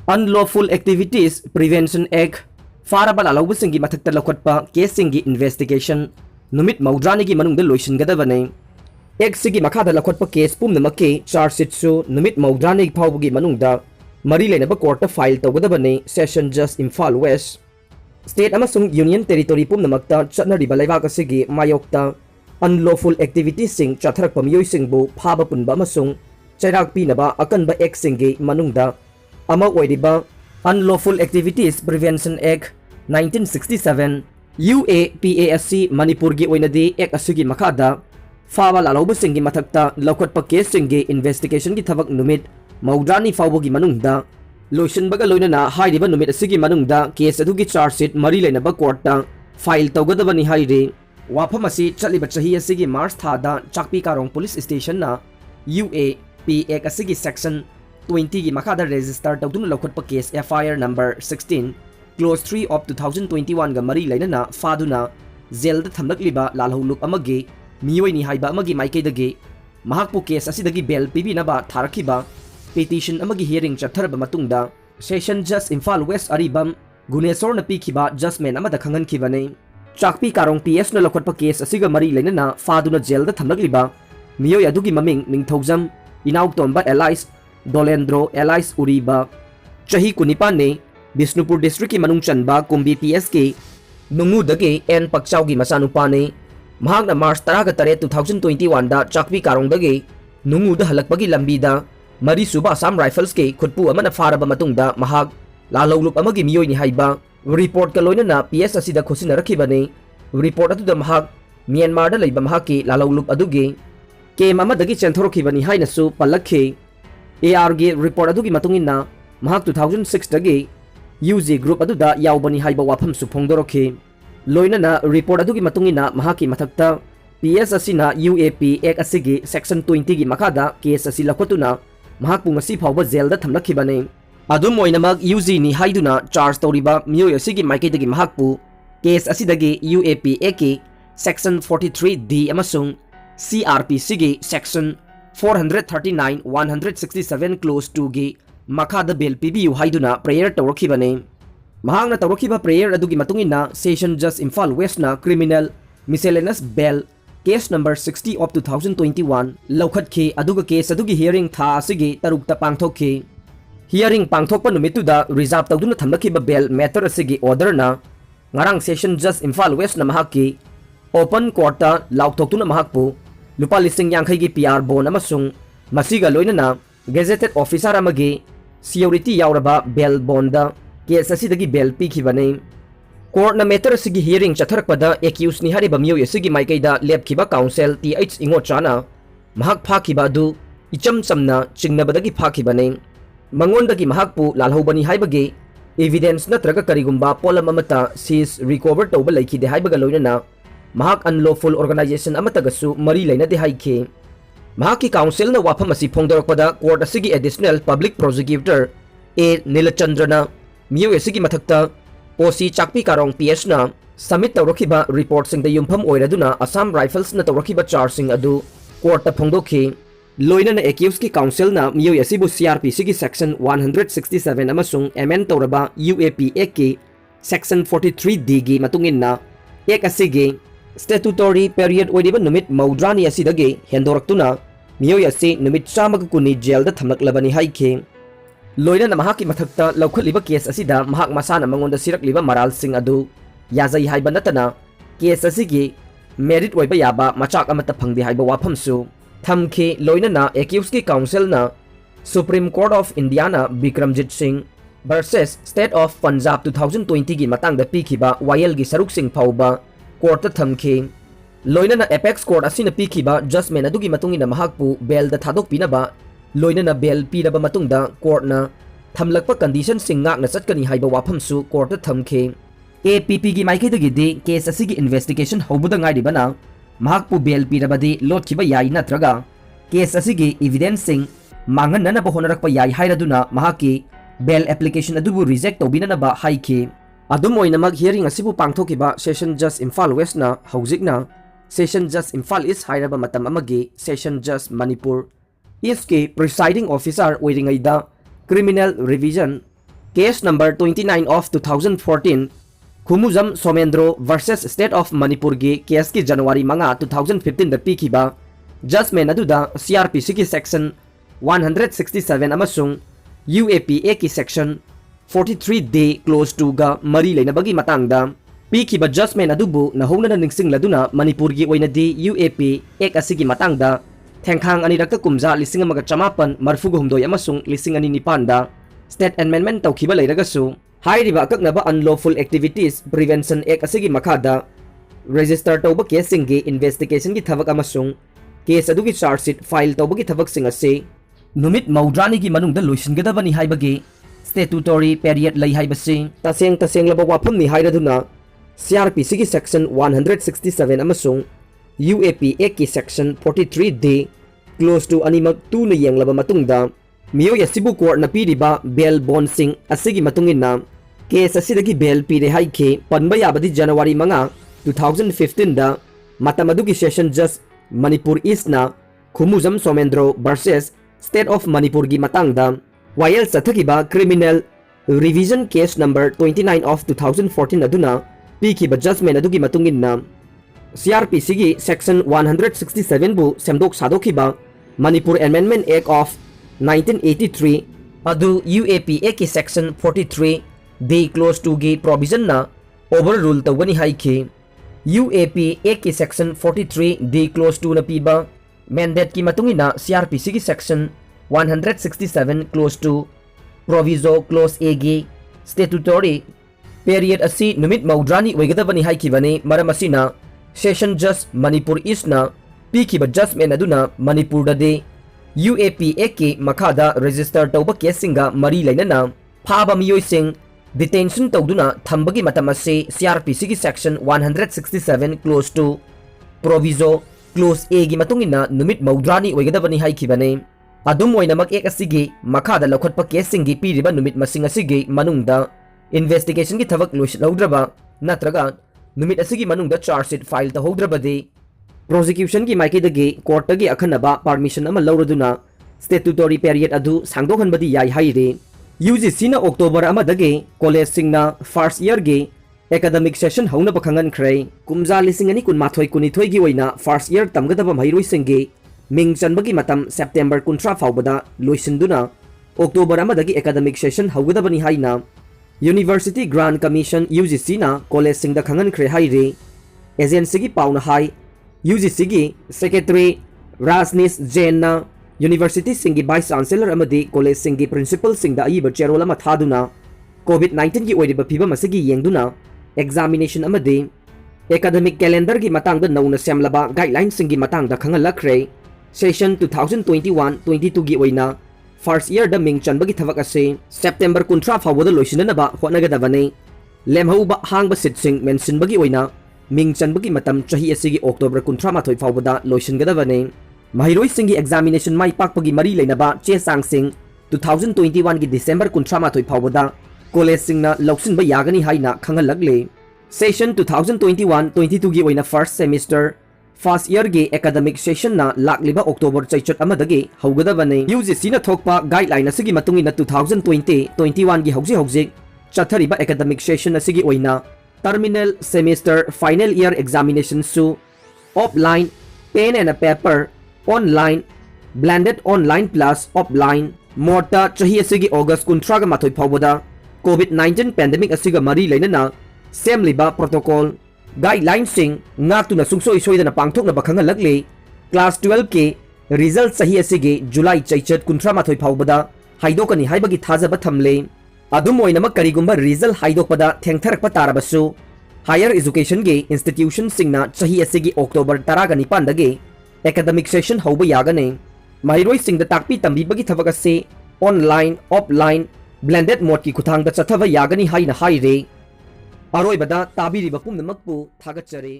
Unlawful Activities Prevention Act Faraba lalaubasingi mathakta laukhatpa kesingi investigation numit maudrani gi manungda loisingadabane. Act sigi makhada laukhatpa case pumnamaki charge sheet su numit maudrani phawbugi manungda mari lenaba court file tawgadabane. Session Judge Imphal West State amasung Union Territory pumnamakta chatnariba laibak asigi mayokta unlawful activities sing chatharak pamiyoi singbu phaba punba amasung chairak pinaba akanba act singi manungda ama oiriba Unlawful Activities Prevention Act 1967 UAPASC Manipur gi oinadi act asigi makhada faba lalaubasingi mathakta laukhatpa case singi investigation gi thabak numit maudrani fawbogi manungda loisinbaga loinana hairiba numit asigi manungda case adugi charge sheet mari leinaba court ta file tawgadabani haire. Wafam asi chaliba chahi asigi March thada Chakpi Karong Police Station na UAP Act asigi section 20 gi makhada register tawduna laukhatpa case FIR number 16 close 3 of 2021 ga mari leinana faduna jail da thamlakliba lalholup amagi miyoi ni haiba amagi maikaidagi mahakpu case asidagi bail pibinaba tharakhiba petition amagi hearing chatharaba matungda Session Judge Imphal West Aribam Gunesor na pikhiba judgment amada khangankhibane. Chakpi Karong PS na laukhatpa case asiga mari leinana faduna jail da thamlakliba miyoi adugi maming Ningthaujam Inaugtomba Elias Dolendro Elias Uriba chahi kunipan ne Bisnupur District ki manung chanba Kumbi PSK Nungudagi N Pakchaw gi masanupa ne mahakna March 13 2021 da Chakpi Karong dagi Nunguda halakpagi lambida mari suba Assam Rifles ke khutpu amana faraba matungda mahak lalawlup amagi miyoi ni haiba report ka loinana PS asida khosina rakhibane. Report atu da mahak Myanmar da leiba mahaki lalawlup adugi ke mama dagi chenthorokhibani haina su palakhe. AR gi report adugi matungina mahak 2006 dagi UG group aduda yaubani haiba wafam su phongdorokhe. Loinana report adugi matungina mahaki mathakta PS asina UAP Act asigi section 20 gi makhada case asi lakhotuna mahakpu ngasi phawba jail da thamlakhibane. Adum oinamag UG ni haiduna charge toriba miyoi asigi maikaidagi mahakpu case asidagi UAP Act ki section 43D amasung CRPC gi section 439 167 close 2 gi makhada bail pibiu haiduna prayer tawrakhibane. Mahangna tawrakhiba prayer adugi matungina Session Judge Imphal West na criminal miscellaneous bail case number 60 of 2021 laukhatkhi aduga case adugi hearing tha asigi tarukta pangthokhi. Hearing pangthokpa numituda reserve tawduna thamlakhiba bail matter asigi order na ngarang Session Judge Imphal West na mahakki open court ta laukthokuna mahakpu lupa listing yang gi PR bond amasung masiga loinana gazetted officer amagi security yauraba bail bonda case asidagi bail pikhibane. Court na matter asigi hearing chatharakpada accused ni hariba miyoi asigi maikaida lepkhiba counsel TH Ingochana mahak phakhiba adu icham chamna chingnabadagi phakibane. Mangondagi mahakpu lalhobani haibagi evidence natraga karigumba polam amata seize recover tawba laikhide haibaga loinana mahak unlawful organization amatagasu mari lainade haikhe. Mahaki counsel na wafam asi phongdorakpada court asigi additional public prosecutor A Nilachandrana miyoi asigi mathakta OC Chakpi Karong PS na submit tawrakhiba report sing da yumpham oiraduna Assam Rifles na tawrakhiba charge sing adu court ta phongdokhi. Loinana accused ki counsel na miyoi asibu CRPC ki section 167 amasung amend tawraba UAP Act ki section 43D gi matunginna Act asigi statutory period oiriba numit maudrani asidagi hendoraktuna miyoi asi numit 100 jail da thamlaklabani haikhe. Loinana mahaki mathakta laukhatliba case asida mahak masana mangonda sirakliba maral sing adu yazai haiba natana case asigi merit oiba yaba machak amata phangdi haiba wafamsu thamkhe. Loinana accused ki counsel na Supreme Court of India na Bikramjit Singh versus State of Punjab 2020 gi matangda pikhiba YL gi saruk sing phauba court ta thamkhe. Loinana apex court asina pikhiba judgment adugi matungina mahakpu bail da thadok pinaba loinana bail piraba matungda court na thamlakpa condition sing ngak na chatkani haiba wafamsu court ta thamkhe. APP gi maikaidagi de case asigi investigation hobuda ngairiba na mahakpu bail pirabadi lotkhiba yai natraga case asigi evidence sing manganana ba honarakpa yai hairaduna mahaki bail application adubu reject tobinana haikhe. Adum oinamag hearing asibu pangthokiba Session Judge Imphal West na haujikna Session Judge Imphal East hairaba matam amagi Session Judge Manipur East ki presiding officer oiringaida criminal revision Case number 29 of 2014 Khumuzam Somendro versus State of Manipur gi case ki January 5 2015 da pikiba judgment aduda CRPC ki section 167 amasung UAPA ki section 43D close to ga mari leinabagi matangda pikiba judgment adubu nahona ningsing laduna Manipur gi oinadi UAP ek asigi matangda thengkhang anirakta kumja lising amaga chamapan marfuga humdoi amasung lising ani nipanda State Amendment tawkiba leiragasu hairiba akaknaba unlawful activities prevention act asigi makhada register tawba case singi investigation gi thabak amasung case adugi charge sheet file tawba gi thabak sing ase numit maudrani gi manungda loisingadabani haibagi statutory period lei haibasi taseng laba wafum ni hairaduna CRPC ki section 167 amasung UAP act ki section 43D close to animak 2 na yenglaba matungda Miyoy Sibu Court na piriba bail bond sing asigi matungin na case asidagi bail pire haike panbayabadi January 5 2015 da matamadugi session just Manipur East na Khumuzam Somendro versus State of Manipur gi matangda while sathagiba criminal revision case number 29 of 2014 aduna pikiba judgment adugi matungin na CRPC gi section 167 bu semdok sadokiba Manipur Amendment Act of 1983 adu UAPA ki section 43 D close to gi provision na overrule tawani haike UAPA ki section 43 D close to na piba mandate ki matungina CRPC ki section 167 close to proviso clause A gi statutory period asi numit maudrani oigadabani haiki bani maram asina session just Manipur East na pikiba judgment aduna Manipur da de UAPA ki makhada register tawba case singa mari lainana phaba miyoi sing detention tawduna thambagi matam ase CRPC ki section 167 close to proviso clause A gi matungina numit maudrani oigadabani haikibane adum oinamak ek asigi makhada lokhatpa case singi piriba numit masing asigi manungda investigation ki thabak loislaudraba natraga numit asigi manungda charge sheet file ta hodrabadi prosecution ki maiki dagi court tagi akhanaba permission ama lauraduna statutory period adu sangdokhanbadi yai haire UGC na October ama dagi college singna first year gi academic session hauna bakhangan khrai kumja lisingani kunmathoi kunithoi gi oina first year tamgadaba mairoi singi ming chanbagi matam September 13 faubada loisinduna October ama dagi academic session haugadabani haina University Grant Commission UGC na college singda khangan khrai haire agency gi pauna hai UGC gi secretary Rajneesh Jain na University singi vice chancellor amadi college singi principal singda aiba cherola ma thaduna COVID-19 gi oiriba phibam asigi yengduna examination amadi academic calendar gi matangda nauna semlaba guidelines singi matangda khangalakre session 2021-22 gi oina first year da ming chanbagi thavak ase September 13 fawada loisinanaba hotnagadabane lemhauba hangba sit sing mention bagi oina ming chanbagi matam chahi asigi October 13 fawada loisingadabane mahiroi singi examination mai pakpagi mari leinaba che sang sing 2021 gi December 13 fawada college singna loksinba yagani haina khangalagle session 2021-22 gi oina first semester first year gi academic session na lakliba October chaichot amadagi haugadabane UGC na thokpa guideline asigi matungina 2020-21 gi hauji chathariba academic session asigi oina terminal semester final year examination su offline pen and a paper online blended online plus offline morta chahi asigi August 13 ga mathoi phawada COVID-19 pandemic asiga mari leinana semliba protocol guidelines sing ngatuna sungsoi soidana pangthokna bakhanga lagle class 12 ke result sahi asigi July chaichat 13 mathoi phawada haidokani haibagi thajaba thamle adum oinama karigumba result haidokpada thengtharakpa tarabasu higher education ge institution singna chahi asigi October 19 dage academic session hauba yagane mahiroi singda takpi tambibagi thabak ase online offline blended mode ki khuthangda chathaba yagani haina haire aroibada tabiriba pumnamakpu thagachare